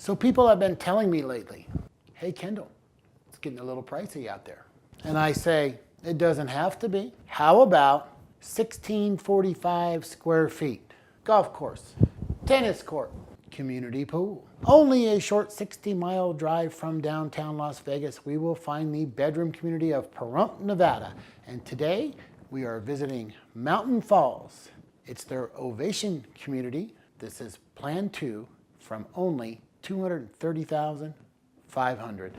So people have been telling me lately, hey Kendall, it's getting a little pricey out there. And I say, it doesn't have to be. How about 1645 square feet, golf course, tennis court, community pool. Only a short 60-mile drive from downtown Las Vegas, we will find the bedroom community of Pahrump, Nevada. And today we are visiting Mountain Falls. It's their Ovation community. This is Plan 2 from only $230,500.